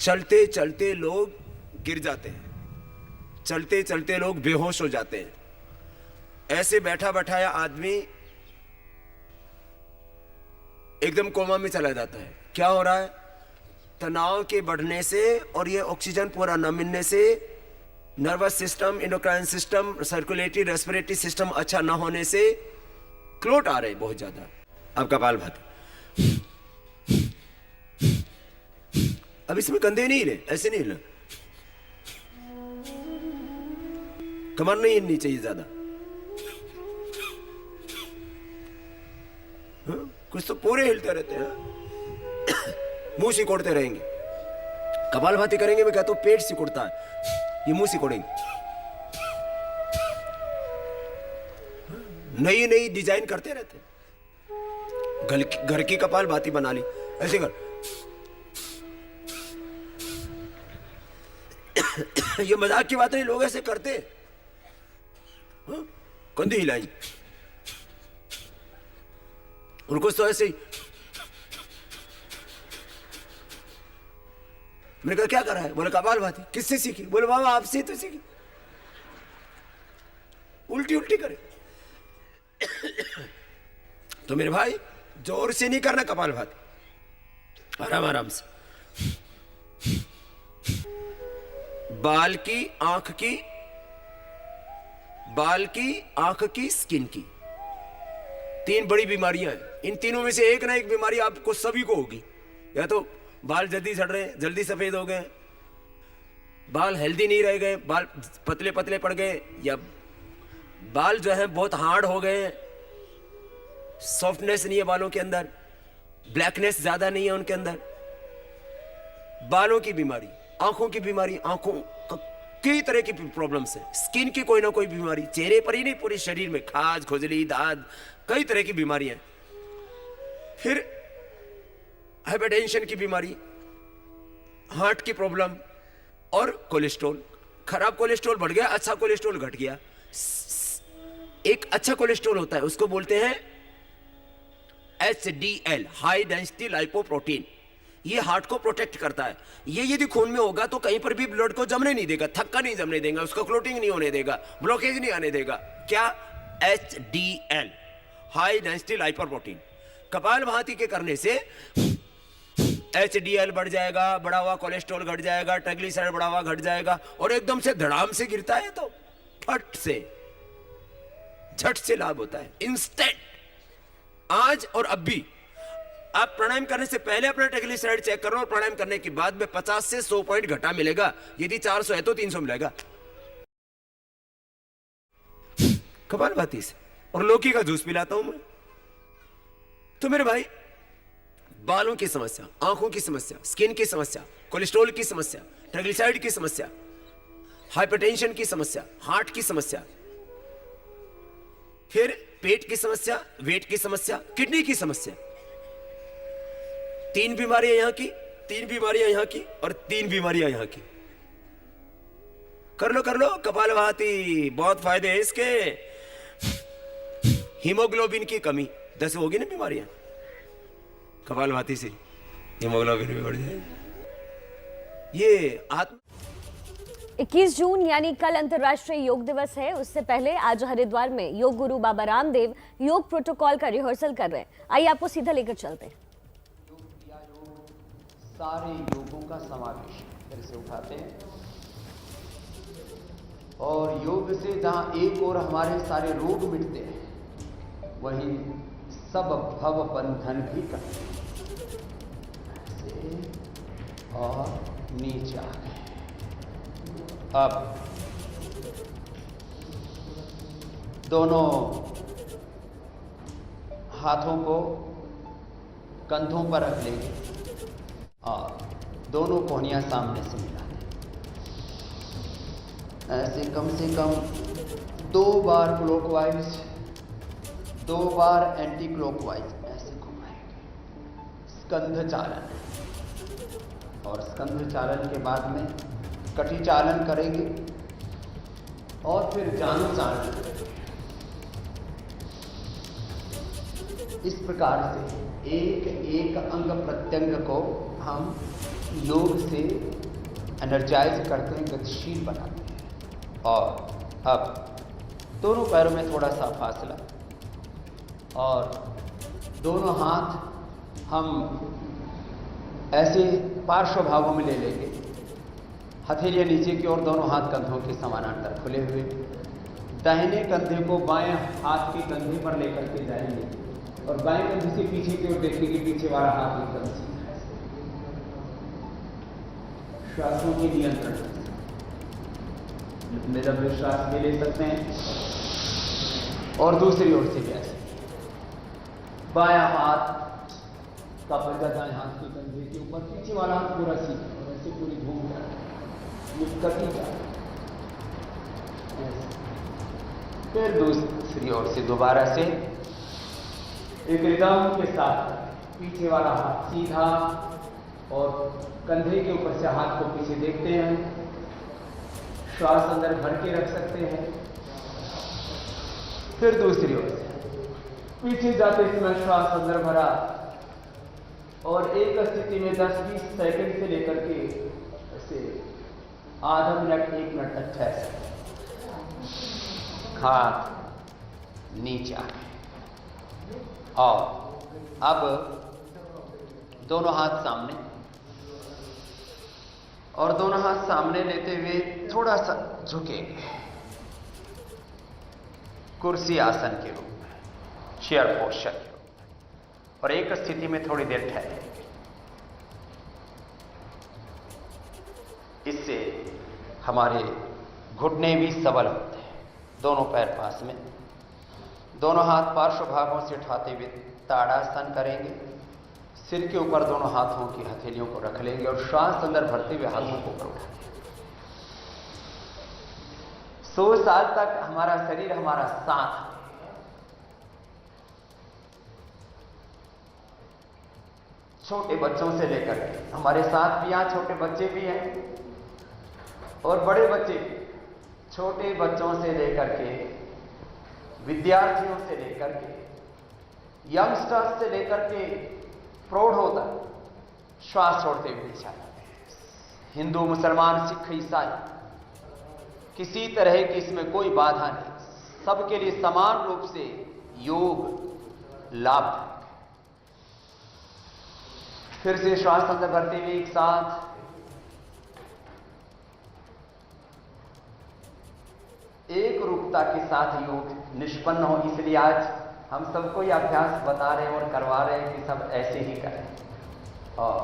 चलते चलते लोग गिर जाते हैं, चलते चलते लोग बेहोश हो जाते हैं। ऐसे बैठा बैठाया आदमी एकदम कोमा में चला जाता है। क्या हो रहा है? तनाव के बढ़ने से और ये ऑक्सीजन पूरा न मिलने से nervous system, endocrine system, circulatory respiratory system अच्छा न होने से क्लोट आ रहे बहुत ज्यादा। अब कपालभाति, अब इसमें कंधे नहीं हिले, ऐसे नहीं हिलना, कमर नहीं हिलनी चाहिए ज्यादा। कुछ तो पूरे हिलते रहते हैं, मुंह सिकोड़ते रहेंगे। कपालभाति करेंगे, मैं कहता हूं पेट सिकुड़ता है, ये मुंह सिकोड़ेंगे। नई नई डिजाइन करते रहते हैं। घर की कपालभाति बना ली, ऐसे कर। ये मजाक की बात नहीं, लोग ऐसे करते हैं। कंधे हिलाई, और कुछ तो ऐसे ही। मैंने कहा क्या करा है? बोले कपालभाति। किससे सीखी? बोले बाबा आपसे तो सीखी। उल्टी उल्टी करे। तो मेरे भाई जोर से नहीं करना कपालभाति, आराम आराम से। बाल की, आंख की, बाल की, आंख की, स्किन की, तीन बड़ी बीमारियां हैं। इन तीनों में से एक ना एक बीमारी आपको सभी को होगी। या तो बाल जल्दी झड़ रहे हैं, जल्दी सफेद हो गए, बाल हेल्दी नहीं रह गए, बाल पतले पतले पड़ गए, या बाल जो है बहुत हार्ड हो गए, सॉफ्टनेस नहीं है बालों के अंदर, ब्लैकनेस ज्यादा नहीं है उनके अंदर। बालों की बीमारी, आंखों की बीमारी, आंखों कई तरह की प्रॉब्लम्स है। स्किन की कोई ना कोई बीमारी, चेहरे पर ही नहीं पूरे शरीर में, खाज, खुजली, दाद, कई तरह की बीमारियां। फिर हाइपरटेंशन की बीमारी, हार्ट की प्रॉब्लम, और कोलेस्ट्रॉल। खराब कोलेस्ट्रॉल बढ़ गया, अच्छा कोलेस्ट्रॉल घट गया। एक अच्छा कोलेस्ट्रॉल होता है, उसको बोलते हैं HDL, हाई डेंसिटी लाइपोप्रोटीन। ये हार्ट को प्रोटेक्ट करता है। ये यदि खून में होगा तो कहीं पर भी ब्लड को जमने नहीं देगा, थक्का नहीं जमने देगा, उसको क्लोटिंग नहीं होने देगा, ब्लॉकेज नहीं आने देगा। क्या? HDL, high density lipoprotein. Kapalbhati के करने से HDL बढ़ जाएगा, बढ़ा हुआ कोलेस्ट्रॉल घट जाएगा, ट्राइग्लिसराइड बढ़ा हुआ घट जाएगा, और एकदम से धड़ाम से गिरता है तो फट से, झट से लाभ होता है, इंस्टेंट। आज और अब भी आप प्राणायाम करने से पहले अपना ट्राइग्लिसराइड चेक करो, और प्राणायाम करने के बाद में 50 से 100 पॉइंट घटा मिलेगा। यदि 400 है तो 300 मिलेगा कपालभाति से। और लौकी का जूस पिलाता हूं मैं। तो मेरे भाई, बालों की समस्या, आंखों की समस्या, स्किन की समस्या, कोलेस्ट्रॉल की समस्या, ट्राइग्लिसराइड की समस्या, हाइपरटेंशन की समस्या, हार्ट की समस्या, फिर पेट की समस्या, वेट की समस्या, किडनी की समस्या। तीन बीमारियां यहां की, तीन बीमारियां यहां की, और तीन बीमारियां यहां की। कर लो कपालभाति, बहुत फायदे हैं इसके। हीमोग्लोबिन की कमी, 10 होगी ना बीमारियां, कपालभाति से हीमोग्लोबिन भी बढ़ जाएगी। ये आत्म 21 जून यानी कल अंतर्राष्ट्रीय योग दिवस है। उससे पहले आज हरिद्वार में योग गुरु बाबा रामदेव योग प्रोटोकॉल का रिहर्सल कर रहे हैं। आइए आपको सीधा लेकर चलते हैं। सारे योगों का समावेश फिर से उठाते हैं, और योग से जहां एक और हमारे सारे रोग मिटते हैं, वहीं सब भव बंधन भी करते हैं। ऐसे और नीचे आ गए। अब दोनों हाथों को कंधों पर रख लेंगे और दोनों कोहनियां सामने से मिला दें। ऐसे कम से कम 2 बार क्लॉकवाइज, 2 बार एंटी क्लॉकवाइज ऐसे घुमाएंगे। स्कंध चालन, और स्कंध चालन के बाद में कटी चालन करेंगे, और फिर जानु चालन करेंगे। इस प्रकार से एक एक अंग प्रत्यंग को हम योग से एनर्जाइज करते हैं, गतिशील बनाते हैं। और अब दोनों पैरों में थोड़ा सा फासला और दोनों हाथ हम ऐसे पार्श्व भावों में ले लेंगे, हथेलियां नीचे की ओर, दोनों हाथ कंधों के समानांतर खुले हुए। दाहिने कंधे को बाएं हाथ के कंधे पर लेकर के जाएंगे और बाएं कंधे से पीछे की ओर देखेंगे, पीछे वाला हाथ एकदम सीधा है। श्वासों के नियंत्रण, लंबे श्वास भी ले सकते हैं और दूसरी ओर से भी ऐसे बायां हाथ का पंजा दाएं हाथ के कंधे के ऊपर, पीछे वाला हाथ पूरा सीधा और ऐसे पूरी घूम जाए, कटी जाए। फिर दूसरी ओर से दोबारा से एक रिदम के साथ पीछे वाला हाथ सीधा और कंधे के ऊपर से हाथ को पीछे देखते हैं। श्वास अंदर भर के रख सकते हैं। फिर दूसरी ओर से पीछे जाते समय श्वास अंदर भरा और एक स्थिति में 10-20 सेकंड से लेकर के ऐसे आधा मिनट 1 मिनक तक ठहर सकते। हाथ नीचे आए और अब दोनों हाथ सामने और दोनों हाथ सामने लेते हुए थोड़ा सा झुकेंगे, कुर्सी आसन के रूप में, चेयर पोस्चर के रूप में, और एक स्थिति में थोड़ी देर ठहरेंगे। इससे हमारे घुटने भी सबल होते हैं। दोनों पैर पास में, दोनों हाथ पार्श्व भागों से उठाते हुए ताड़ासन करेंगे। सिर के ऊपर दोनों हाथों की हथेलियों को रख लेंगे और श्वास अंदर भरते हुए हाथों को ऊपर उठाएंगे। 100 साल तक हमारा शरीर हमारा साथ, छोटे बच्चों से लेकर के हमारे साथ भी, यहां छोटे बच्चे भी हैं और बड़े बच्चे भी, छोटे बच्चों से लेकर के, विद्यार्थियों से लेकर के, यंगस्टर्स से लेकर के प्रौढ़ों तक श्वास छोड़ते हुए जाते हैं। हिंदू, मुसलमान, सिख, ईसाई, किसी तरह की इसमें कोई बाधा नहीं, सबके लिए समान रूप से योग लाभदायक है। फिर से श्वास अंदर भरते हुए एक साथ एक रूपता के साथ योग निष्पन्न हो, इसलिए आज हम सबको यह अभ्यास बता रहे हैं और करवा रहे हैं कि सब ऐसे ही करें। और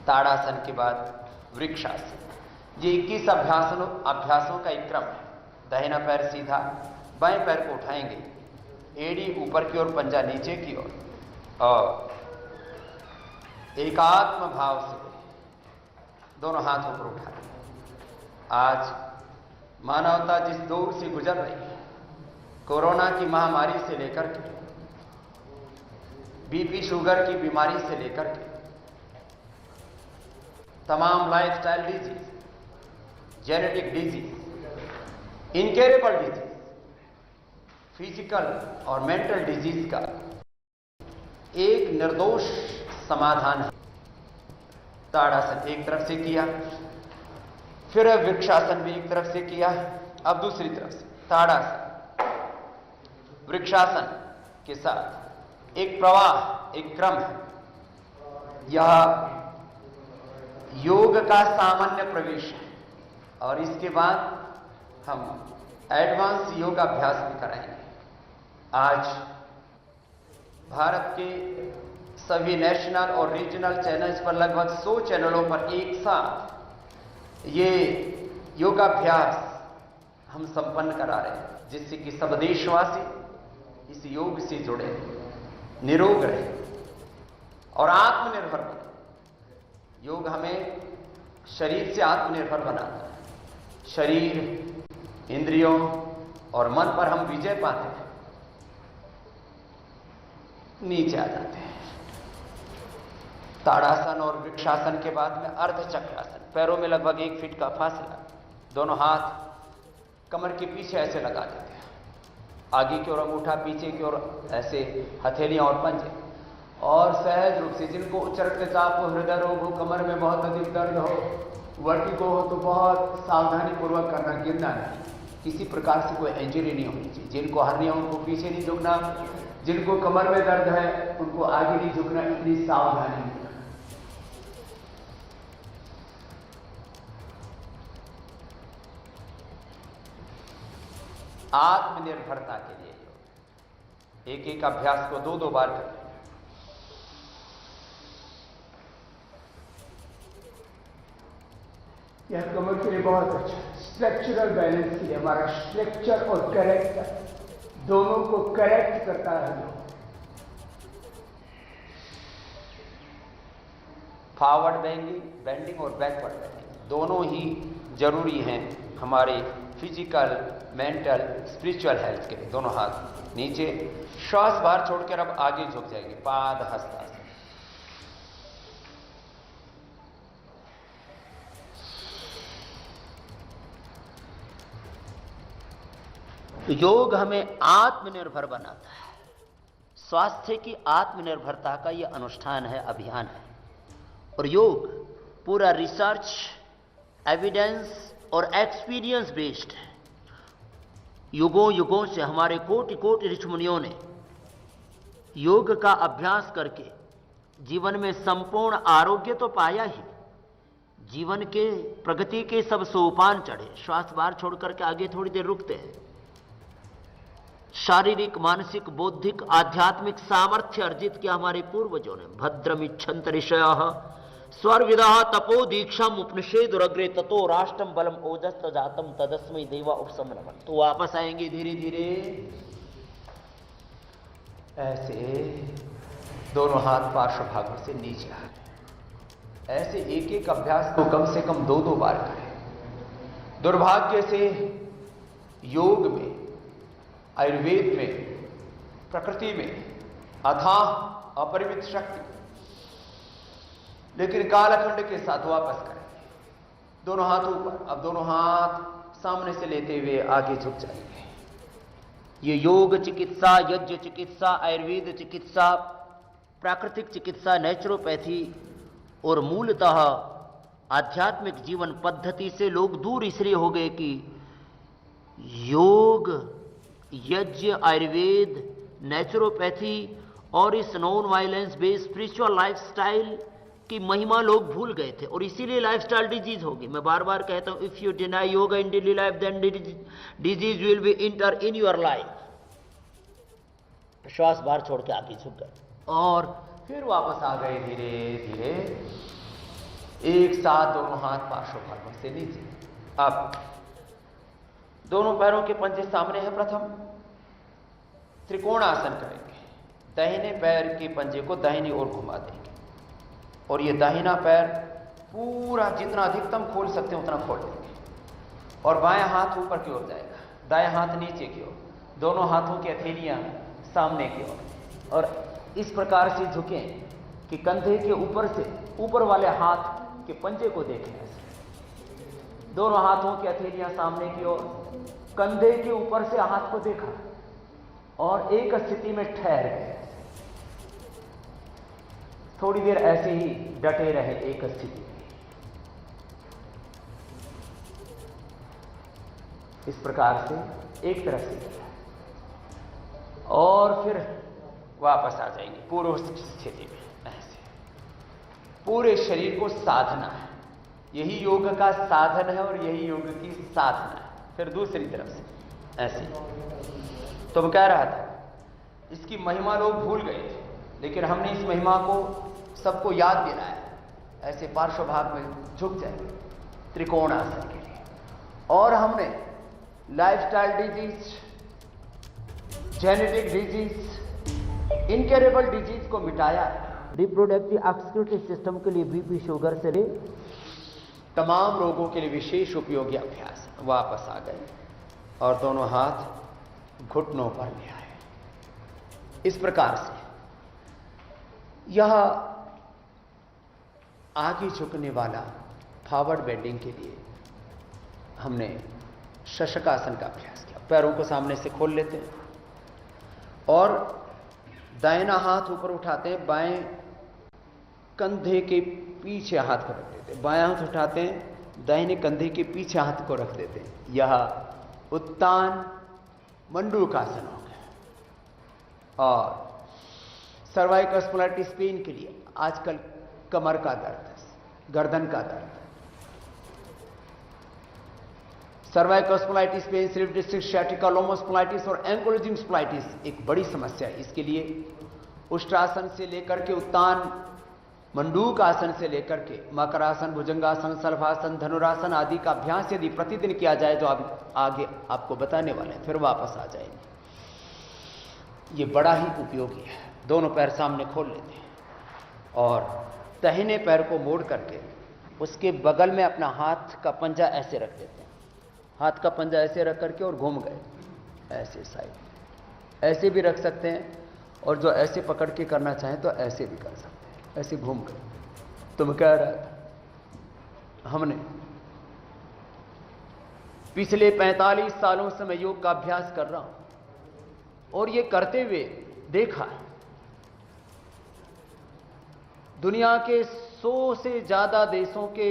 ताड़ासन के बाद वृक्षासन, ये 21 अभ्यासों का एक क्रम है। दाहिना पैर सीधा, बाएं पैर को उठाएंगे, एड़ी ऊपर की ओर, पंजा नीचे की ओर, और एकात्म भाव से दोनों हाथों पर उठा लें। आज मानवता जिस दौर से गुजर रही है, कोरोना की महामारी से लेकर के, बीपी शुगर की बीमारी से लेकर के, तमाम lifestyle disease, genetic disease, incurable disease, physical और मेंटल डिजीज का एक निर्दोष समाधान है। ताड़ासन एक तरफ से किया, फिर वृक्षासन भी एक तरफ से किया, अब दूसरी तरफ से ताड़ासन, वृक्षासन के साथ एक प्रवाह, एक क्रम है। यह योग का सामान्य प्रवेश है और इसके बाद हम एडवांस योगाभ्यास भी कराएंगे। आज भारत के सभी नेशनल और रीजनल चैनल्स पर, लगभग 100 चैनलों पर एक साथ ये योगाभ्यास हम संपन्न करा रहे हैं, जिससे कि सब देशवासी इस योग से जुड़े, निरोग रहे और आत्मनिर्भर बने। योग हमें शरीर से आत्मनिर्भर बनाता है। शरीर, इंद्रियों और मन पर हम विजय पाते हैं, नीचे आ जाते हैं। ताड़ासन और वृक्षासन के बाद में अर्धचक्रासन, पैरों में लगभग 1 फीट का फासला, दोनों हाथ कमर के पीछे ऐसे लगा देते हैं आगे की ओर अंगूठा, पीछे की ओर ऐसे हथेलियां और पंजे। और सहज रूप से जिनको उच्च रक्तचाप हो, हृदय रोग हो, कमर में बहुत अधिक दर्द हो, वर्टिगो हो, तो बहुत सावधानी पूर्वक करना, गिरना नहीं, किसी प्रकार से कोई इंजरी नहीं होनी चाहिए। जिनको हर्निया उनको पीछे नहीं झुकना, जिनको कमर में दर्द है उनको आगे नहीं झुकना, इतनी सावधानी नहीं करना। आत्मनिर्भरता के लिए एक एक अभ्यास को 2-2 बार करें। यह कमर के लिए बहुत अच्छा, स्ट्रक्चरल बैलेंस के लिए, हमारा स्ट्रक्चर और करेक्ट दोनों को करेक्ट करता है। फॉरवर्ड बेंडिंग और बैकवर्ड बेंडिंग दोनों ही जरूरी हैं हमारे फिजिकल, मेंटल, स्पिरिचुअल हेल्थ के लिए। दोनों हाथ नीचे, श्वास बाहर छोड़कर अब आगे झुक जाएंगे, पाद हस्तासन। तो योग हमें आत्मनिर्भर बनाता है। स्वास्थ्य की आत्मनिर्भरता का यह अनुष्ठान है, अभियान है। और योग पूरा रिसर्च, एविडेंस और एक्सपीरियंस बेस्ड है। युगों युगों से हमारे कोटि कोटि ऋषि मुनियों ने योग का अभ्यास करके जीवन में संपूर्ण आरोग्य तो पाया ही, जीवन के प्रगति के सब सोपान चढ़े। श्वास बाहर छोड़ करके आगे थोड़ी देर रुकते हैं। शारीरिक, मानसिक, बौद्धिक, आध्यात्मिक सामर्थ्य अर्जित किया हमारे पूर्वजों ने। भद्रमिच्छन्त ऋषयः स्वर्विदः तपो दीक्षाम उपनिषेदुरग्रे ततो राष्ट्रम बलम ओजस्त जातम तदस्मै देवा उपसमनमन। तो वापस आएंगे धीरे धीरे, ऐसे दोनों हाथ पार्श्व भागों से नीचे आ गए। ऐसे एक एक अभ्यास को कम से कम 2-2 बार करें। दुर्भाग्य से योग में, आयुर्वेद में, प्रकृति में अथाह अपरिमित शक्ति, लेकिन कालखंड के साथ वापस करेंगे। दोनों हाथ ऊपर, अब दोनों हाथ सामने से लेते हुए आगे झुक जाएंगे। ये योग चिकित्सा, यज्ञ चिकित्सा, आयुर्वेद चिकित्सा, प्राकृतिक चिकित्सा, नेचुरोपैथी और मूलतः आध्यात्मिक जीवन पद्धति से लोग दूर इसलिए हो गए कि योग, यज्ञ, आयुर्वेद, नेचुरोपैथी और इस non violence based spiritual lifestyle की महिमा लोग भूल गए थे, और इसीलिए लाइफस्टाइल डिजीज होगी। मैं बार बार कहता हूं, if you deny yoga in daily life then disease will be enter in your life. श्वास बाहर छोड़ के आगे झुक गए और फिर वापस आ गए धीरे धीरे, एक साथ दोनों हाथ पार्श्व भागों से नीचे। अब दोनों पैरों के पंजे सामने हैं। प्रथम त्रिकोणासन करेंगे। दाहिने पैर के पंजे को दाहिनी ओर घुमा देंगे और ये दाहिना पैर पूरा जितना अधिकतम खोल सकते हैं उतना खोल देंगे, और बायां हाथ ऊपर की ओर जाएगा, दायां हाथ नीचे की ओर, दोनों हाथों की हथेलियां सामने की ओर, और इस प्रकार से झुकें कि कंधे के ऊपर से ऊपर वाले हाथ के पंजे को देखें। दोनों हाथों की हथेलियां सामने की ओर, कंधे के ऊपर से हाथ को देखा और एक स्थिति में ठहर गए। थोड़ी देर ऐसे ही डटे रहे एक स्थिति में। इस प्रकार से एक तरफ से किया और फिर वापस आ जाएंगे पूर्व स्थिति में। ऐसे पूरे शरीर को साधना है, यही योग का साधन है और यही योग की साधना है। फिर दूसरी तरफ से ऐसे। तो मैं कह रहा था, इसकी महिमा लोग भूल गए थे, लेकिन हमने इस महिमा को सबको याद दिलाया। ऐसे पार्श्व भाग में झुक जाएंगे त्रिकोणासन के लिए। और हमने lifestyle disease, genetic disease, incurable disease को मिटाया। रिप्रोडक्टिव एक्सक्यूटिव सिस्टम के लिए बीपी, शुगर से ले तमाम रोगों के लिए विशेष उपयोगी अभ्यास। वापस आ गए और दोनों हाथ घुटनों पर ले आए। इस प्रकार से यह आगे झुकने वाला फॉरवर्ड बेंडिंग के लिए हमने शशकासन का अभ्यास किया। पैरों को सामने से खोल लेते हैं, और दाहिना हाथ ऊपर उठाते हैं, बाएं कंधे के पीछे हाथ को रख देते हैं, बायां हाथ उठाते हैं, दाहिने कंधे के पीछे हाथ को रख देते हैं। यह उत्तान मंडूकासन हो गया। और सर्वाइकल स्पॉन्डिलाइटिस पेन के लिए आजकल कमर का दर्द, गर्दन का दर्द, cervical spondylitis pain, slip district, sciatica, lumbar spondylitis और एंकोलॉजिंग स्पॉन्डिलाइटिस एक बड़ी समस्या है। इसके लिए उष्ट्रासन से लेकर के उत्तान मंडूक आसन से लेकर के मकरासन, भुजंगासन, सल्फासन, धनुरासन आदि का अभ्यास यदि प्रतिदिन किया जाए, जो आप आगे आपको बताने वाले हैं, फिर वापस आ जाएंगे। ये बड़ा ही उपयोगी है। दोनों पैर सामने खोल लेते हैं और दाहिने पैर को मोड़ करके उसके बगल में अपना हाथ का पंजा ऐसे रख देते हैं, हाथ का पंजा ऐसे रख करके और घूम गए ऐसे साइड, ऐसे भी रख सकते हैं और जो ऐसे पकड़ के करना चाहें तो ऐसे भी कर सकते हैं, ऐसे घूम गए। तो मैं कह रहा था, हमने पिछले 45 सालों से मैं योग का अभ्यास कर रहा हूं और ये करते हुए देखा है दुनिया के 100 से ज्यादा देशों के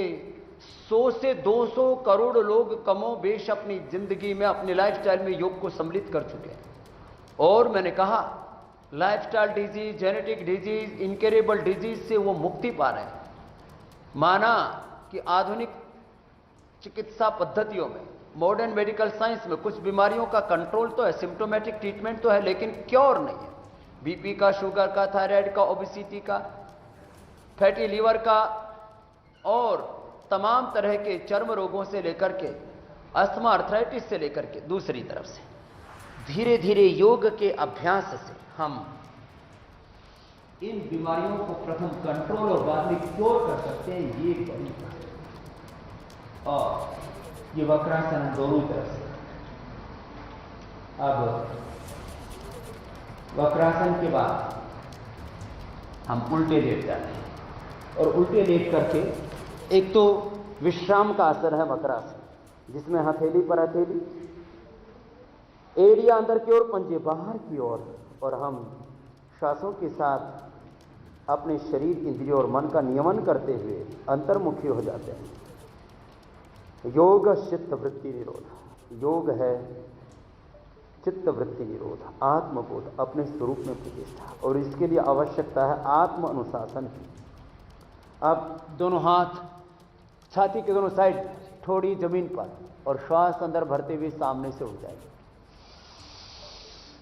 100 से 200 करोड़ लोग कमो बेश अपनी जिंदगी में, अपने लाइफस्टाइल में योग को सम्मिलित कर चुके हैं। और मैंने कहा lifestyle disease, genetic disease, incurable disease से वो मुक्ति पा रहे हैं। माना कि आधुनिक चिकित्सा पद्धतियों में, मॉडर्न मेडिकल साइंस में कुछ बीमारियों का कंट्रोल तो है, सिम्टोमेटिक ट्रीटमेंट तो है, लेकिन क्योर नहीं है। बीपी का, शुगर का, थायराइड का, ओबेसिटी का, फैटी लीवर का और तमाम तरह के चर्म रोगों से लेकर के अस्थमा, अर्थराइटिस से लेकर के दूसरी तरफ से धीरे धीरे योग के अभ्यास से हम इन बीमारियों को प्रथम कंट्रोल और बाद में क्योर कर सकते हैं। ये बड़ी बात है। और ये वक्रासन दोनों तरफ से। अब वक्रासन के बाद हम उल्टे लेट जाते हैं और उल्टे लेट करके, एक तो विश्राम का असर है वक्रासन, जिसमें हथेली पर हथेली, एड़ियां अंदर की ओर, पंजे बाहर की ओर, और हम श्वासों के साथ अपने शरीर, इंद्रियों और मन का नियमन करते हुए अंतर्मुखी हो जाते हैं। योग चित्त वृत्ति निरोध। योग है चित्त वृत्ति निरोध, आत्मबोध, अपने स्वरूप में प्रतिष्ठा, और इसके लिए आवश्यकता है आत्म अनुशासन की। अब दोनों हाथ छाती के दोनों साइड, थोड़ी जमीन पर, और श्वास अंदर भरते हुए सामने से उठ जाएगी।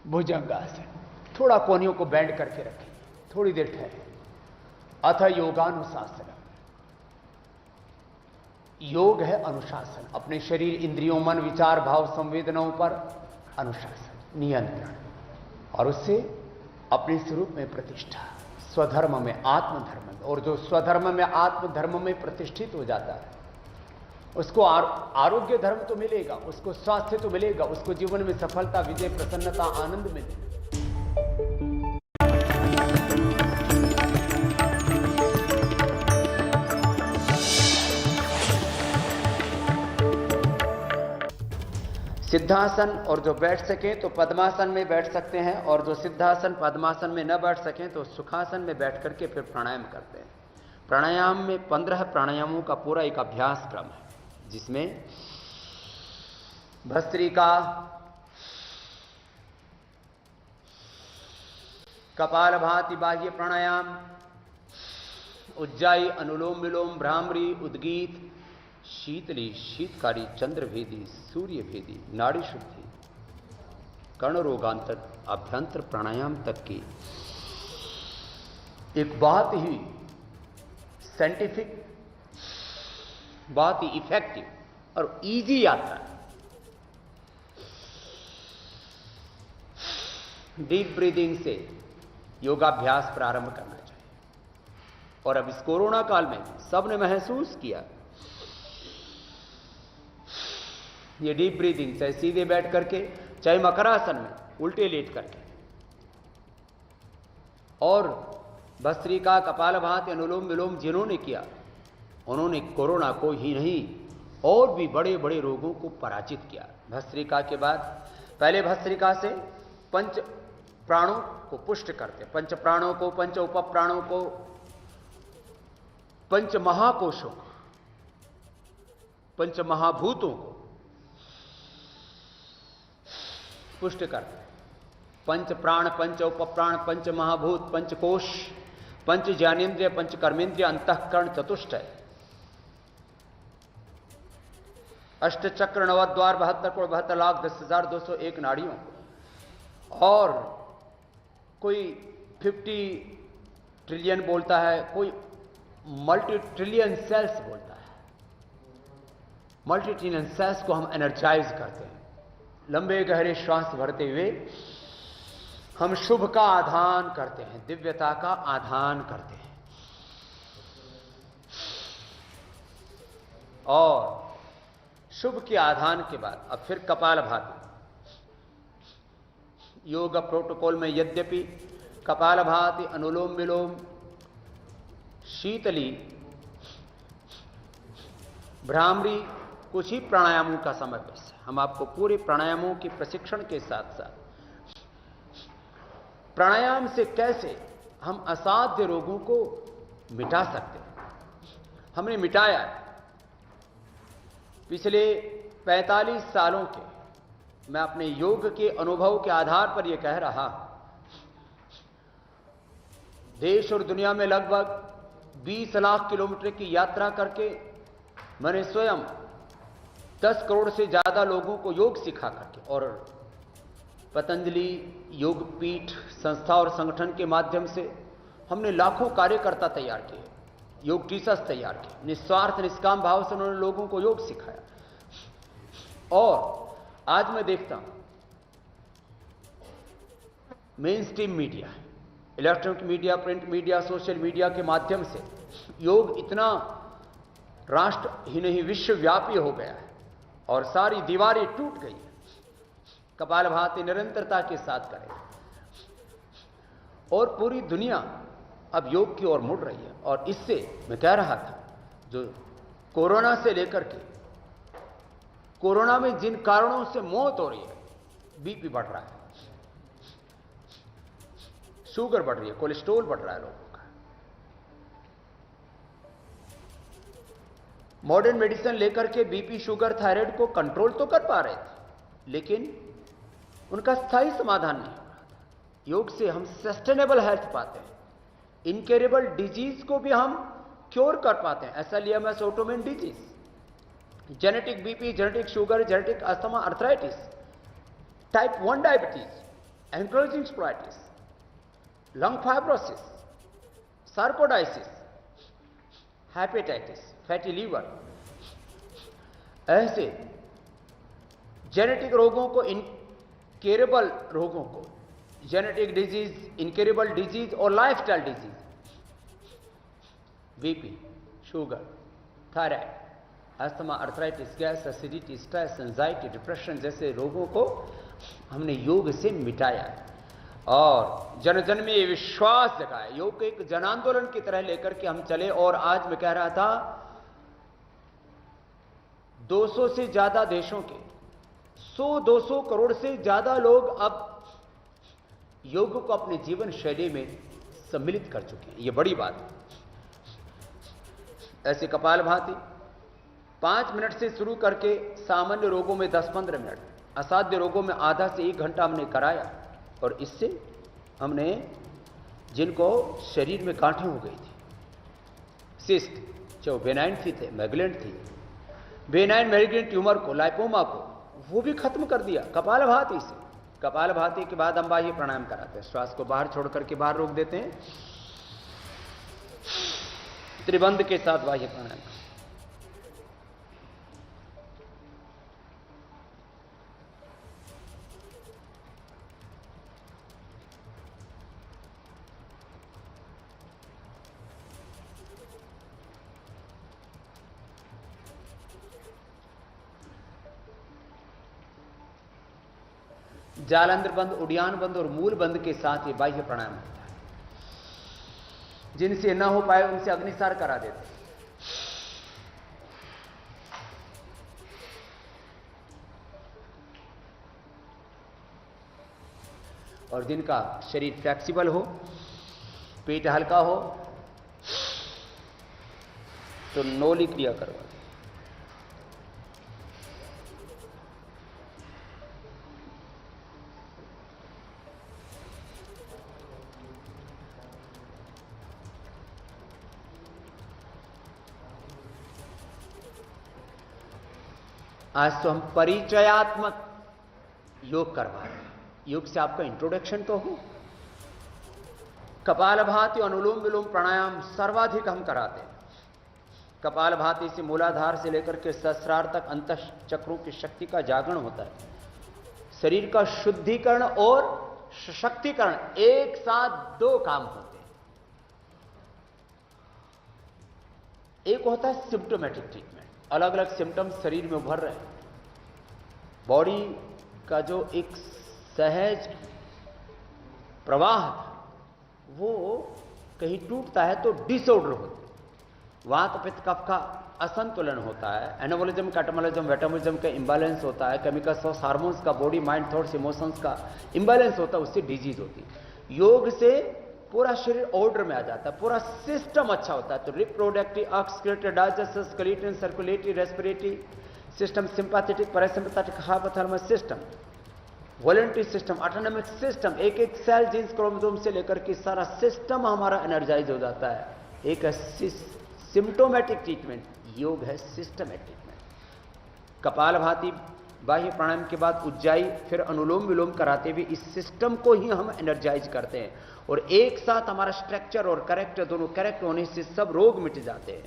भुजंगासन, थोड़ा कोहनियों को बैंड करके रखें, थोड़ी देर ठहरे। अथ योगानुशासन। योग है अनुशासन, अपने शरीर, इंद्रियों, मन, विचार, भाव, संवेदनाओं पर अनुशासन, नियंत्रण, और उससे अपने स्वरूप में प्रतिष्ठा, स्वधर्म में, आत्मधर्म में। और जो स्वधर्म में, आत्मधर्म में प्रतिष्ठित हो जाता है, उसको आरोग्य धर्म तो मिलेगा, उसको स्वास्थ्य तो मिलेगा, उसको जीवन में सफलता, विजय, प्रसन्नता, आनंद मिलेगा। सिद्धासन, और जो बैठ सके तो पद्मासन में बैठ सकते हैं, और जो सिद्धासन पद्मासन में न बैठ सकें तो सुखासन में बैठ करके फिर प्राणायाम करते हैं। प्राणायाम में 15 प्राणायामों का पूरा एक अभ्यास क्रम है, जिसमें भस्त्रिका, कपालभाति बाह्य प्राणायाम, उज्जाई, अनुलोम विलोम, भ्रामरी, उद्गीत, शीतली, शीतकारी, चंद्रभेदी, सूर्यभेदी, नाड़ी शुद्धि, कर्ण रोगांतर, अभ्यंतर प्राणायाम तक की एक बहुत ही साइंटिफिक, बहुत ही इफेक्टिव और इजी यात्रा। डीप ब्रीदिंग से योगाभ्यास प्रारंभ करना चाहिए। और अब इस कोरोना काल में सबने महसूस किया, ये डीप ब्रीदिंग, चाहे सीधे बैठ करके, चाहे मकरासन में उल्टे लेट करके, और भस्त्रिका, कपालभाति, अनुलोम विलोम जिन्होंने किया, उन्होंने कोरोना को ही नहीं और भी बड़े बड़े रोगों को पराजित किया। भस्त्रिका के बाद, पहले भस्त्रिका से पंच प्राणों को पुष्ट करते हैं, पंच प्राणों को, पंच उप प्राणों को, पंच महाकोशों को, पंच महाभूतों को पुष्ट करते हैं। पंच प्राण, पंच उप प्राण, पंच महाभूत, पंच कोश, पंच ज्ञानेन्द्रिय, पंच कर्मेंद्रिय, अंतःकरण, चतुष्टय, अष्टचक्र, नवद्वार, 72 करोड़ 72 लाख 10,201 नाड़ियों को, और कोई 50 ट्रिलियन बोलता है, कोई मल्टी ट्रिलियन सेल्स बोलता है। मल्टी ट्रिलियन सेल्स को हम एनर्जाइज करते हैं। लंबे गहरे श्वास भरते हुए हम शुभ का आधान करते हैं, दिव्यता का आधान करते हैं। और शुभ के आधान के बाद अब फिर कपालभाति। योग प्रोटोकॉल में यद्यपि कपालभाति, अनुलोम विलोम, शीतली, भ्रामरी कुछ ही प्राणायामों का समावेश है। हम आपको पूरे प्राणायामों के प्रशिक्षण के साथ साथ प्राणायाम से कैसे हम असाध्य रोगों को मिटा सकते हैं, हमने मिटाया है। पिछले 45 सालों के मैं अपने योग के अनुभव के आधार पर यह कह रहा, देश और दुनिया में लगभग 20 लाख किलोमीटर की यात्रा करके मैंने स्वयं 10 करोड़ से ज्यादा लोगों को योग सिखा करके, और पतंजलि योग पीठ संस्था और संगठन के माध्यम से हमने लाखों कार्यकर्ता तैयार किए, योग टीचर्स तैयार किए। निस्वार्थ निष्काम भाव से उन्होंने लोगों को योग सिखाया। और आज मैं देखता हूं main stream media, electronic media, print media, social media के माध्यम से योग इतना राष्ट्र ही नहीं विश्वव्यापी हो गया है और सारी दीवारें टूट गई है। कपालभाति निरंतरता के साथ करें और पूरी दुनिया अब योग की ओर मुड़ रही है। और इससे मैं कह रहा था, जो कोरोना से लेकर के, कोरोना में जिन कारणों से मौत हो रही है, बीपी बढ़ रहा है, शुगर बढ़ रही है, कोलेस्ट्रॉल बढ़ रहा है लोगों का। मॉडर्न मेडिसिन लेकर के बीपी, शुगर, थायराइड को कंट्रोल तो कर पा रहे थे, लेकिन उनका स्थायी समाधान नहीं हो रहा था। योग से हम सस्टेनेबल हेल्थ पाते हैं, इनक्योरेबल डिजीज को भी हम क्योर कर पाते हैं। ऐसा लिया मैं autoimmune disease, genetic BP, genetic sugar, genetic asthma, arthritis, type 1 diabetes, ankylosing spondylitis, lung fibrosis, sarcoidosis, hepatitis, fatty liver, ऐसे जेनेटिक रोगों को, इनक्योरेबल रोगों को, जेनेटिक डिजीज, इनक्योरेबल डिजीज और lifestyle disease, BP, sugar, thyroid, asthma, arthritis, gas, acidity, stress, anxiety, depression जैसे रोगों को हमने योग से मिटाया है। और जन जन में ये विश्वास जगाया, योग को एक जन आंदोलन की तरह लेकर के हम चले। और आज मैं कह रहा था, 200 से ज्यादा देशों के 100-200 करोड़ से ज्यादा लोग अब योग को अपने जीवन शैली में सम्मिलित कर चुके हैं। यह बड़ी बात है। ऐसे कपालभाति 5 मिनट से शुरू करके सामान्य रोगों में 10-15 मिनट, असाध्य रोगों में आधा से 1 घंटा हमने कराया। और इससे हमने जिनको शरीर में गांठें हो गई थी, सिस्ट, जो बेनाइन थी, मैग्लेंट थी, बेनाइन मैग्लेंट ट्यूमर को, लाइपोमा को, वो भी खत्म कर दिया कपालभाति से। कपालभाति के बाद हम बाह्य प्राणायाम कराते हैं, श्वास को बाहर छोड़ करके बाहर रोक देते हैं, त्रिबंध के साथ बाह्य प्राणायाम। जालंधर बंद, उड़ियान बंद और मूल बंद के साथ ये बाह्य प्राणायाम होता है। जिनसे न हो पाए उनसे अग्निसार करा देते हैं। और जिनका शरीर फ्लेक्सिबल हो, पेट हल्का हो, तो नौली क्रिया करवा। आज तो हम परिचयात्मक योग करवा रहे हैं। योग से आपका इंट्रोडक्शन तो हो। कपालभाति, अनुलोम विलोम प्राणायाम सर्वाधिक हम कराते हैं। कपालभाति से मूलाधार से लेकर के सहस्रार तक अंतः चक्रों की शक्ति का जागरण होता है। शरीर का शुद्धिकरण और सशक्तिकरण एक साथ दो काम होते हैं। एक होता है सिम्टोमेटिक ट्रीटमेंट, अलग अलग सिम्टम्स शरीर में उभर रहे हैं। बॉडी का जो एक सहज प्रवाह वो कहीं टूटता है तो डिसऑर्डर होते हैं। वात पित्त कफ का असंतुलन होता है, एनाबोलिज्म, कैटाबोलिज्म, मेटाबॉलिज्म का इंबैलेंस होता है, केमिकल्स और हार्मोन्स का, बॉडी माइंड थॉट्स इमोशंस का इंबैलेंस होता है, उससे डिजीज होती है। योग से पूरा शरीर ऑर्डर में आ जाता है, पूरा सिस्टम अच्छा होता है। तो reproductive, excretory, digestive, skeletal, circulatory, respiratory system, sympathetic, parasympathetic, hypothalamus system, voluntary system, autonomic system, एक एक सेल, जीन्स, क्रोमोसोम से लेकर के सारा सिस्टम हमारा एनर्जाइज हो जाता है। एक है सिम्टोमेटिक ट्रीटमेंट, योग है सिस्टमेटिक ट्रीटमेंट। कपालभाति, बाह्य प्राणायाम के बाद उज्जाई, फिर अनुलोम विलोम कराते हुए इस सिस्टम को ही हम एनर्जाइज करते हैं और एक साथ हमारा स्ट्रक्चर और करेक्ट दोनों करेक्ट होने से सब रोग मिट जाते हैं।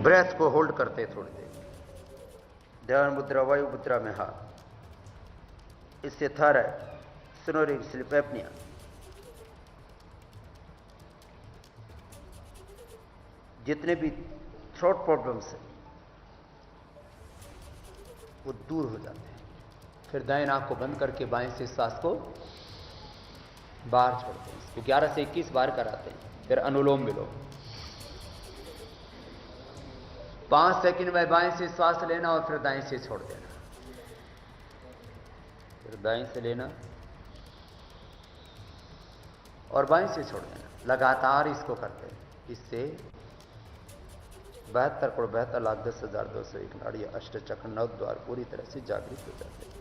ब्रेथ को होल्ड करते थोड़ी देर, ध्यान मुद्रा, वायु मुद्रा में हाथ। इससे थायराइड, स्नोरिंग, स्लीप एपनिया, जितने भी थ्रोट प्रॉब्लम्स हैं वो दूर हो जाते हैं। फिर दाएं नाक को बंद करके बाएं से सांस को बाहर छोड़ते हैं। इसको 11 से 21 बार कराते हैं। फिर अनुलोम विलोम, 5 सेकंड में बाएं से श्वास लेना और फिर दाएं से छोड़ देना, फिर दाएं से लेना और बाएं से छोड़ देना। लगातार इसको करते हैं। इससे 72,72,10,201 नाड़ी, अष्टचक्र, 9 द्वार पूरी तरह से जागृत हो जाते हैं।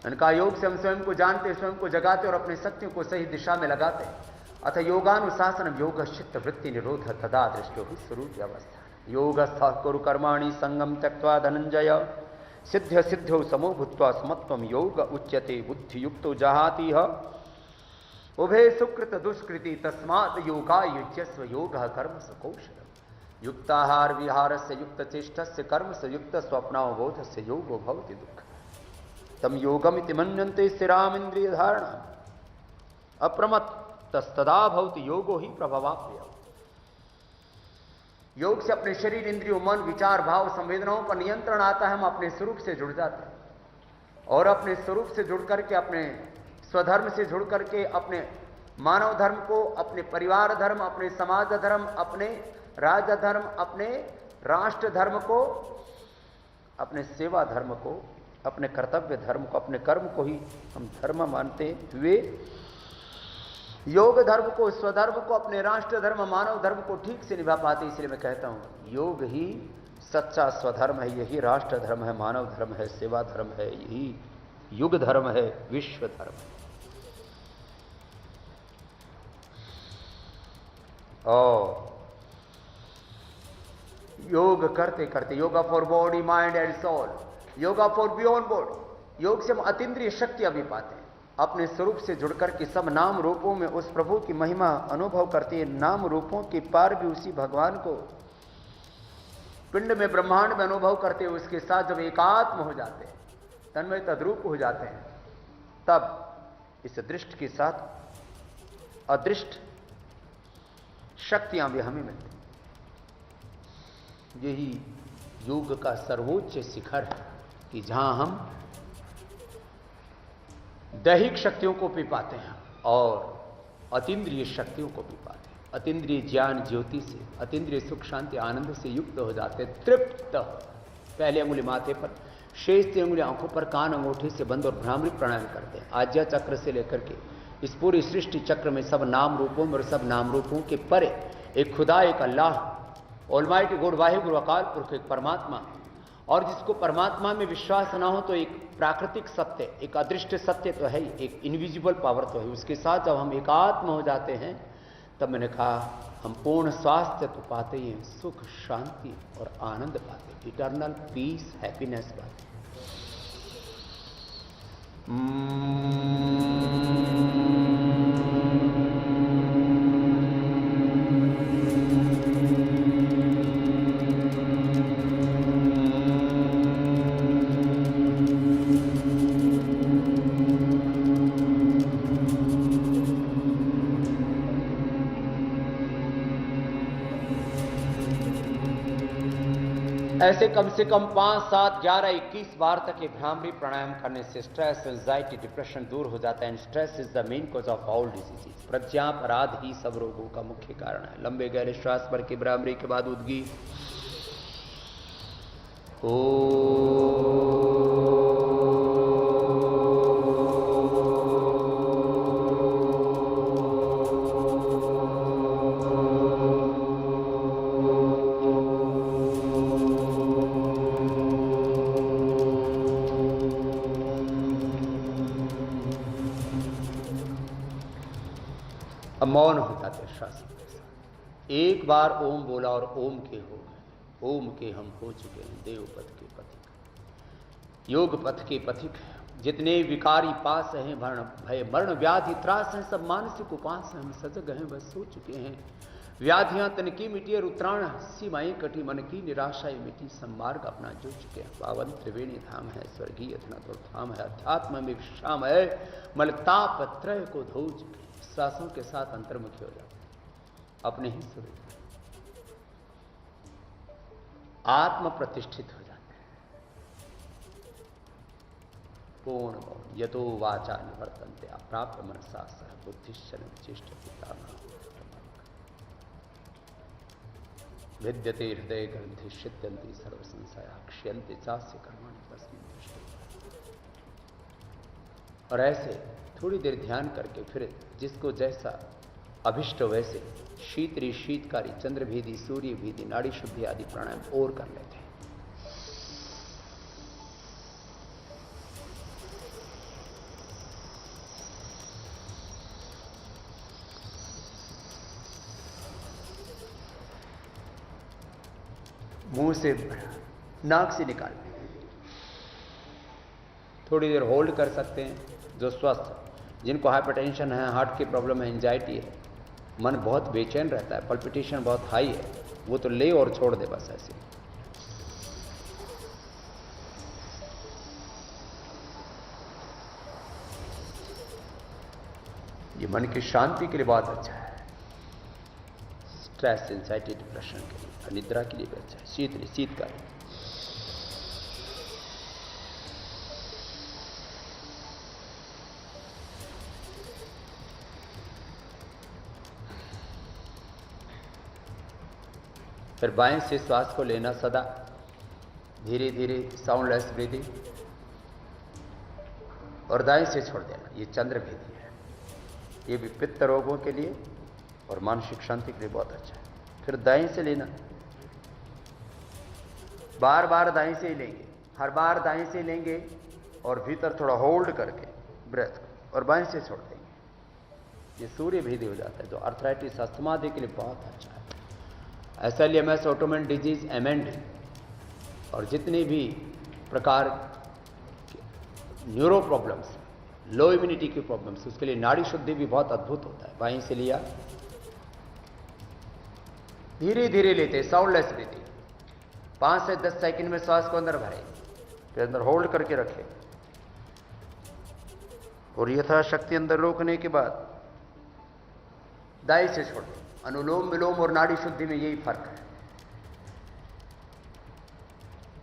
इनका योग से हम स्वयं को जानते, स्वयं को जगाते और अपनी शक्तियों को सही दिशा में लगाते हैं। अथ योगानुशासन योग चित्त वृत्ति निरोध तदा दृष्टो स्वरूप अवस्था। योगस्थ कुरु कर्माणि संगम त्यक्त्वा धनंजय सिद्ध सिद्धौ समो भूत्वा समत्वं योग उच्यते बुद्धि युक्तो जहाति उभे सुकृत दुष्कृति तस्मात् योगा युज्यस्व योग कर्म स कौशलम। युक्ताहार विहार से युक्त चेष्ट से कर्म से युक्त स्वप्नावबोध से योगो भवति दुःख तम योगमिति मन्यन्ते स्थिराम इंद्रिय धारणा अप्रमत्त तस्तदा भवति योगो ही प्रभवाप्य। योग से अपने शरीर, इंद्रियों, मन, विचार, भाव, संवेदनाओं पर नियंत्रण आता है। हम अपने स्वरूप से जुड़ जाते हैं और अपने स्वरूप से जुड़ करके, अपने स्वधर्म से जुड़ करके, अपने मानव धर्म को, अपने परिवार धर्म, अपने समाज धर्म, अपने राज्य धर्म, अपने राष्ट्र धर्म को, अपने सेवा धर्म को, अपने कर्तव्य धर्म को, अपने कर्म को ही हम धर्म मानते हुए योग धर्म को, स्वधर्म को, अपने राष्ट्र धर्म, मानव धर्म को ठीक से निभा पाते। इसलिए मैं कहता हूं योग ही सच्चा स्वधर्म है, यही राष्ट्र धर्म है, मानव धर्म है, सेवा धर्म है, यही युग धर्म है, विश्व धर्म है। और योग करते करते, yoga for body, mind and soul, yoga for beyond body, योग से हम अतीन्द्रिय शक्तियां भी पाते हैं। अपने स्वरूप से जुड़कर के सब नाम रूपों में उस प्रभु की महिमा अनुभव करते हैं। नाम रूपों के पार भी उसी भगवान को पिंड में, ब्रह्मांड में अनुभव करते हैं। उसके साथ जब एकात्म हो जाते हैं, तन्मय तद्रूप हो जाते हैं, तब इस दृष्टि के साथ अदृष्ट शक्तियां भी हमें मिलती। यही योग का सर्वोच्च शिखर है कि जहां हम दैहिक शक्तियों को भी पाते हैं। और अतीन्द्रिय शक्तियों को भी पाते, अतीन्द्रिय ज्ञान ज्योति से, अतीन्द्रिय सुख शांति आनंद से युक्त हो जाते, तृप्त। पहले अंगुली माथे पर, शेष 3 अंगुली आंखों पर, कान अंगूठे से बंद और भ्रामरी प्राणायाम करते हैं। आज्ञा चक्र से लेकर के इस पूरी सृष्टि चक्र में सब नाम रूपों में और सब नाम रूपों के परे एक खुदा, एक अल्लाह, ऑलमाइटी गॉड, वाहिगुरु अकाल पुरख, एक परमात्मा। और जिसको परमात्मा में विश्वास ना हो तो एक प्राकृतिक सत्य, एक अदृश्य सत्य तो है ही, एक इनविजिबल पावर तो है। उसके साथ जब हम एकात्म हो जाते हैं तब मैंने कहा हम पूर्ण स्वास्थ्य तो पाते ही हैं, सुख शांति और आनंद पाते, इटर्नल पीस हैप्पीनेस पाते। ऐसे कम से कम 5, 7, 11, 21 बार तक ये भ्रामरी प्राणायाम करने से स्ट्रेस, एंजाइटी, डिप्रेशन दूर हो जाता है। And stress is the main cause of all diseases. प्रज्ञापराध ही सब रोगों का मुख्य कारण है। लंबे गहरे श्वास भर के भ्रामरी के बाद उद्गी मौन हो जाते श्वास के साथ। एक बार ओम बोला और ओम के हो गए, ओम के हम हो चुके हैं देव पथ के पथिक, योग पथ के पथिक। जितने विकारी पास हैं, भय मरण व्याधि त्रास हैं, सब मानसिक उपास हैं। हम सजग हैं, बस सो चुके हैं। व्याधियां तन की मिटी और उत्तरायण सीमाएं कटी, मन की निराशाएं मिटी, सम्मार्ग अपना जो चुके हैं। पावन त्रिवेणी धाम है, स्वर्गीय धाम है, अध्यात्म में विश्राम है, मलताप त्रय को धो चुके। श्वासों के साथ अंतर्मुखी हो जाते, अपने ही स्वरूप आत्म प्रतिष्ठित हो जाते हैं। पूर्ण मौन, यतो वाचा निवर्तन्ते अप्राप्य मनसा सह बुद्धिश्चन विशिष्ट विद्यते हृदय ग्रंथि शित्यन्ति सर्व संशया क्षयन्ति चास्य कर्माणि तस्मिन् तिष्ठति। और ऐसे थोड़ी देर ध्यान करके फिर जिसको जैसा अभिष्ट वैसे शीतरी, शीतकारी, चंद्रभेदी, सूर्य भेदी, नाड़ी शुद्धि आदि प्राणायाम और कर लेते हैं। मुंह से, नाक से निकालते हैं। थोड़ी देर होल्ड कर सकते हैं। जो स्वस्थ, जिनको हाइपरटेंशन है, हार्ट की प्रॉब्लम है, एंजाइटी है, मन बहुत बेचैन रहता है, पल्पिटेशन बहुत हाई है, वो तो ले और छोड़ दे बस ऐसे। ये मन की शांति के लिए बहुत अच्छा है। स्ट्रेस, एंजाइटी, डिप्रेशन के लिए, निद्रा के लिए भी अच्छा है। शीतकालीन फिर बाएं से श्वास को लेना सदा, धीरे धीरे साउंडलेस ब्रीदिंग, और दाएं से छोड़ देना। ये चंद्रभेदी है, ये भी पित्त रोगों के लिए और मानसिक शांति के लिए बहुत अच्छा है। फिर दाएं से लेना, बार बार दाएं से ही लेंगे, हर बार दाएं से लेंगे और भीतर थोड़ा होल्ड करके ब्रेथ, और बाएं से छोड़ देंगे। ये सूर्य भेदी हो जाता है, जो अर्थराइटिस, अस्थमा आदि के लिए बहुत अच्छा है। SLMS, ऑटोमेन डिजीज, MND और जितने भी प्रकार न्यूरो प्रॉब्लम्स, लो इम्यूनिटी की प्रॉब्लम्स, उसके लिए नाड़ी शुद्धि भी बहुत अद्भुत होता है। बाएं से लिया, धीरे धीरे लेते, साउंडलेस ब्रीथिंग, 5 से 10 सेकंड में श्वास को अंदर भरे, फिर अंदर होल्ड करके रखें, और यथाशक्ति अंदर रोकने के बाद दाएं से छोड़ दें। अनुलोम विलोम और नाड़ी शुद्धि में यही फर्क है।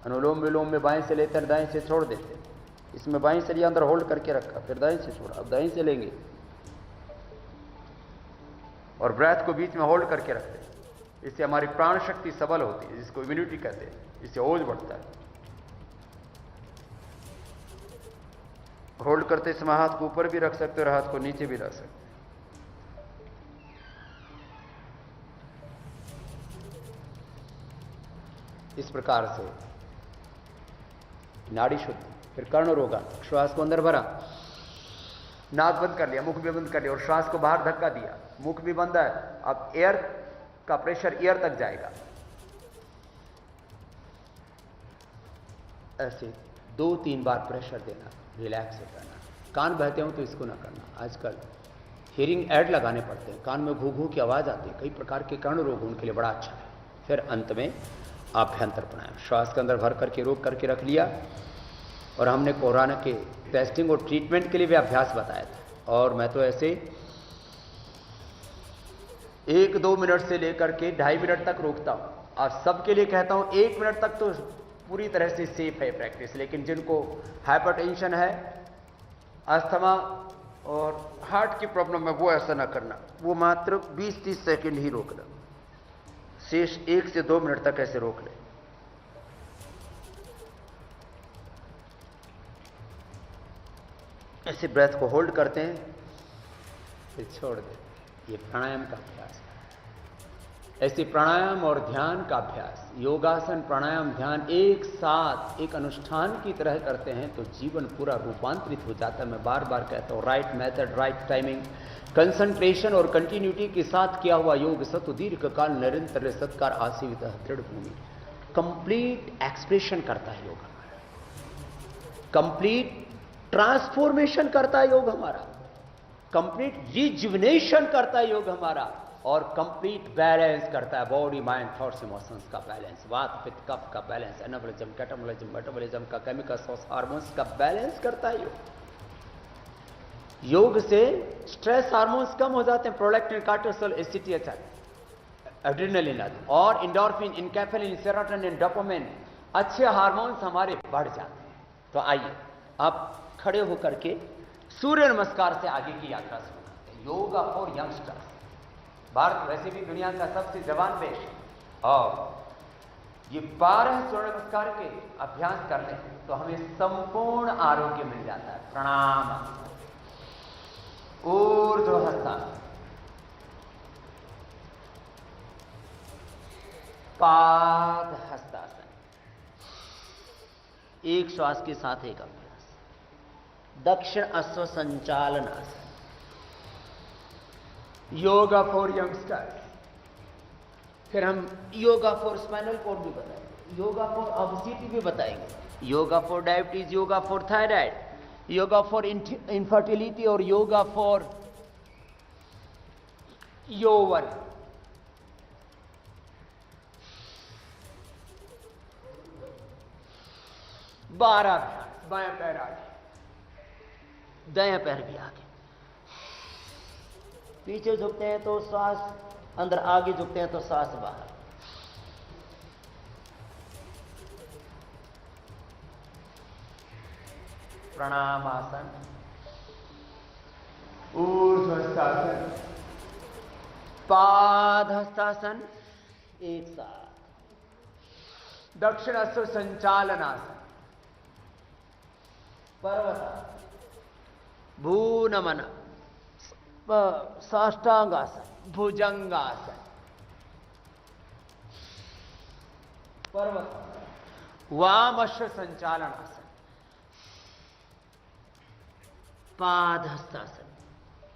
अनुलोम विलोम में बाएं से लेकर दाएं से छोड़ देते, इसमें बाएं से लिया, अंदर होल्ड करके रखा, फिर दाएं से छोड़ा, अब दाएं से लेंगे, और ब्रेथ को बीच में होल्ड करके रखते हैं। इससे हमारी प्राण शक्ति सबल होती है, जिसको इम्यूनिटी कहते हैं, इससे ओज बढ़ता है। होल्ड करते समय हाथ को ऊपर भी रख सकते हो और हाथ को नीचे भी रख सकते हो। इस प्रकार से नाड़ी शुद्ध। फिर कर्ण रोगा, श्वास को अंदर भरा, नाक बंद कर लिया, मुख भी बंद कर लिया और श्वास को बाहर धक्का दिया, मुख भी बंद है। अब एयर का प्रेशर ईयर तक जाएगा। ऐसे 2-3 बार प्रेशर देना, रिलैक्स से करना। कान बहते हो तो इसको ना करना। आजकल हियरिंग ऐड लगाने पड़ते हैं, कान में घू घू की आवाज आती है, कई प्रकार के कर्ण रोग उनके लिए बड़ा अच्छा है। फिर अंत में आभ्यंतर प्राणायाम, श्वास के अंदर भर करके रोक करके रख लिया। और हमने कोरोना के टेस्टिंग और ट्रीटमेंट के लिए भी अभ्यास बताया था। और मैं तो ऐसे 1-2 मिनट से लेकर के 2.5 मिनट तक रोकता हूं। और सबके लिए कहता हूं 1 मिनट तक तो पूरी तरह से सेफ है प्रैक्टिस। लेकिन जिनको हाइपरटेंशन है, अस्थमा और हार्ट की प्रॉब्लम है, वो ऐसा ना करना। वो मात्र 20-30 सेकंड ही रोकना, शेष 1 से 2 मिनट तक ऐसे रोक ले। ऐसे ब्रेथ को होल्ड करते हैं, फिर छोड़ दें। ये प्राणायाम का अभ्यास है। ऐसे प्राणायाम और ध्यान का अभ्यास, योगासन, प्राणायाम, ध्यान एक साथ एक अनुष्ठान की तरह करते हैं तो जीवन पूरा रूपांतरित हो जाता है। मैं बार बार कहता हूं, right method, right timing, concentration और कंटिन्यूटी के साथ किया हुआ योग सत्व दीर्घ काल निरंतर सत्कार आसीवित दृढ़ भूमि। कंप्लीट एक्सप्रेशन करता है योग हमारा, कंप्लीट ट्रांसफॉर्मेशन करता है योग हमारा, कंप्लीट रिजुविनेशन करता है योग हमारा, और कंप्लीट बैलेंस करता है बॉडी, माइंड, थॉट्स, इमोशंस का बैलेंस, वात पित्त कफ का बैलेंस, एनाबॉलिज्म, कैटाबॉलिज्म, मेटाबॉलिज्म का, केमिकल्स और हार्मोन्स का बैलेंस करता है योग। योग से स्ट्रेस हार्मोन्स कम हो जाते हैं, प्रोलैक्टिन, कार्टिसोल, एसीटीएचआर, एड्रेनलिन आदि, और एंडोर्फिन, इनकेफेलिन, सेरोटोनिन, डोपामिन, अच्छे हार्मोन्स हमारे बढ़ जाते हैं। तो आइए आप खड़े होकर के सूर्य नमस्कार से आगे की यात्रा शुरू करते हैं। Yoga for youngsters. भारत वैसे भी दुनिया का सबसे जवान देश है, और ये 12 सूर्य नमस्कार के अभ्यास कर लें तो हमें संपूर्ण आरोग्य मिल जाता है। प्रणाम, ऊर्ध्व हस्तासन, पाद हस्तासन, एक श्वास के साथ एक अभ्यास। दक्षिण अश्व संचालन आसन, योगा फॉर यंगस्टर्स। फिर हम योगा फॉर स्पाइनल कॉर्ड भी बताएंगे, योगा फॉर ओबेसिटी भी बताएंगे, yoga for diabetes, yoga for thyroid, yoga for infertility और योगा फॉर यौवन। बारह अभ्यास। बायां पैर आगे, दायां पैर भी आगे, पीछे झुकते हैं तो श्वास अंदर, आगे झुकते हैं तो श्वास बाहर। प्रणामासन, ऊर्ध्वस्थासन, पाद हस्तासन एक साथ, दक्षिण अश्व संचालनासन, पर्वतासन, भूनमन, साष्टांगासन, भुजंगासन, पर्वतासन, वामश्व संचालनासन, पाद हस्तासन,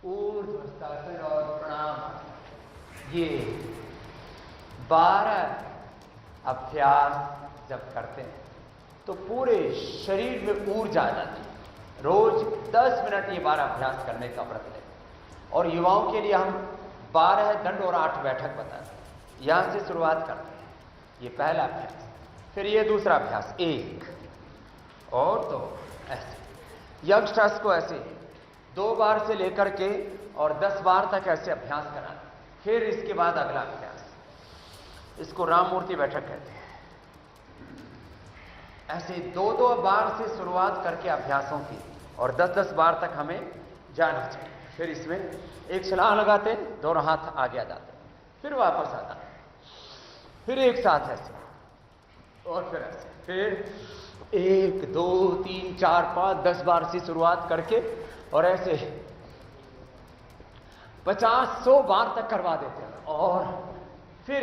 ऊर्ध्वस्थासन और प्रणामासन। ये 12 अभ्यास जब करते हैं तो पूरे शरीर में ऊर्जा आ जाती है। रोज 10 मिनट ये 12 अभ्यास करने का व्रत लें। और युवाओं के लिए हम 12 दंड और 8 बैठक बताते हैं। यहां से शुरुआत करते हैं। ये पहला अभ्यास, फिर ये दूसरा अभ्यास, 1 और 2, ऐसे। यंगस्टर्स को ऐसे 2 बार से लेकर के और 10 बार तक ऐसे अभ्यास कराना। फिर इसके बाद अगला अभ्यास, इसको राममूर्ति बैठक कहते हैं। ऐसे 2-2 बार से शुरुआत करके अभ्यासों की, और 10-10 बार तक हमें जाना चाहिए। फिर इसमें एक छलांग लगाते हैं, दोनों हाथ आगे आ जाते हैं, फिर वापस आता है, फिर एक साथ ऐसे और फिर ऐसे, फिर 1 2 3 4 5 10 बार से शुरुआत करके और ऐसे 50-100 बार तक करवा देते हैं। और फिर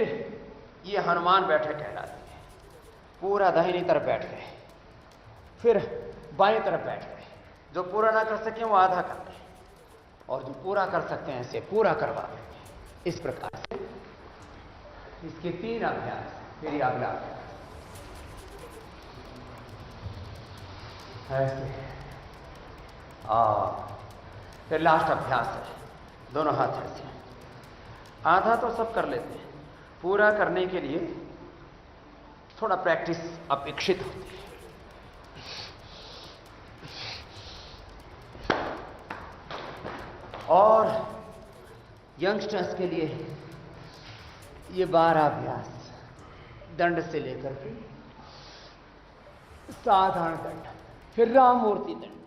ये हनुमान बैठक कहलाती है। पूरा दाहिनी तरफ बैठ गए, फिर बाएं तरफ बैठ गए। जो पूरा ना कर सके वो आधा कर ले, और जो पूरा कर सकते हैं ऐसे पूरा करवा देंगे। इस प्रकार से इसके 3 अभ्यास। फिर ये अगला अभ्यास ऐसे, फिर लास्ट अभ्यास है, दोनों हाथ ऐसे। आधा तो सब कर लेते हैं, पूरा करने के लिए थोड़ा प्रैक्टिस अपेक्षित होती है। और यंगस्टर्स के लिए ये 12 अभ्यास, दंड से लेकर के साधारण दंड, फिर राम मूर्ति दंड,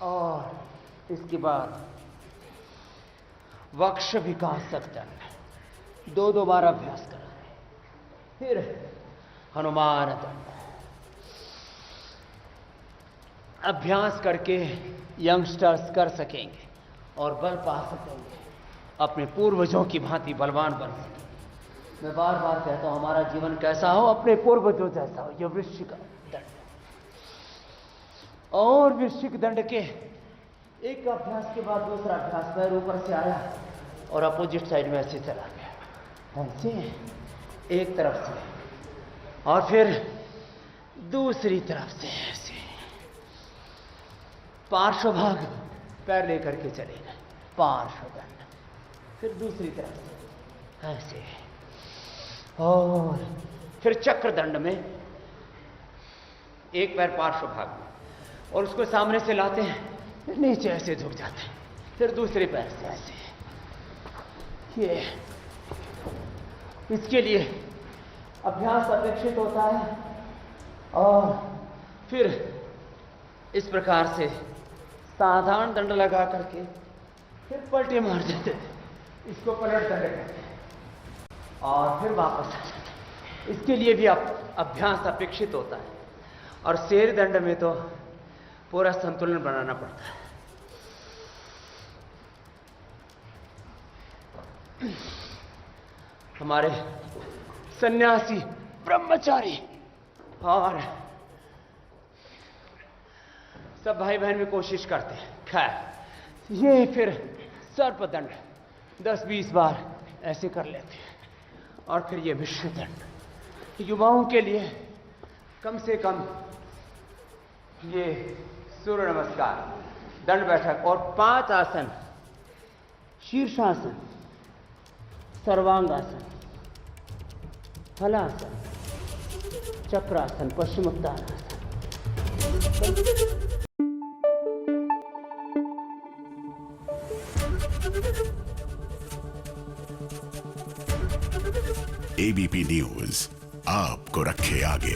और इसके बाद वक्ष विकासक दंड, 2 बार अभ्यास कराएं। फिर हनुमान दंड। अभ्यास करके यंगस्टर्स कर सकेंगे और बल पा सकेंगे, अपने पूर्वजों की भांति बलवान बन सकेंगे। मैं बार बार कहता हूं, हमारा जीवन कैसा हो, अपने पूर्वजों जैसा हो। यह वृश्चिक दंड, और वृश्चिक दंड के एक अभ्यास के बाद दूसरा अभ्यास, पैर ऊपर से आया और अपोजिट साइड में ऐसे चला गया, ऐसे एक तरफ से, और फिर दूसरी तरफ से ऐसे पार्श्व भाग पैर लेकर के चले गए, पार्श्व दंड। फिर दूसरी तरफ से ऐसे, और फिर चक्र दंड में एक पैर पार्श्व भाग में, और उसको सामने से लाते हैं, फिर नीचे ऐसे झुक जाते हैं, फिर दूसरे पैर से ऐसे। ये इसके लिए अभ्यास अपेक्षित होता है। और फिर इस प्रकार से साधारण दंड लगा करके फिर पलटे मार देते हैं, इसको पलट दंड कहते हैं, और फिर वापस आ जाते हैं। इसके लिए भी अभ्यास अपेक्षित होता है। और शेर दंड में तो पूरा संतुलन बनाना पड़ता है। हमारे सन्यासी, ब्रह्मचारी और सब भाई बहन में कोशिश करते हैं। खैर, ये फिर सर्पदंड 10-20 बार ऐसे कर लेते हैं। और फिर ये विश्व दंड, युवाओं के लिए कम से कम ये सूर्य नमस्कार, दंड बैठक और 5 आसन, शीर्षासन, सर्वांगासन, हलासन, चक्रासन, पश्चिमोत्तानासन। एबीपी न्यूज आपको रखे आगे।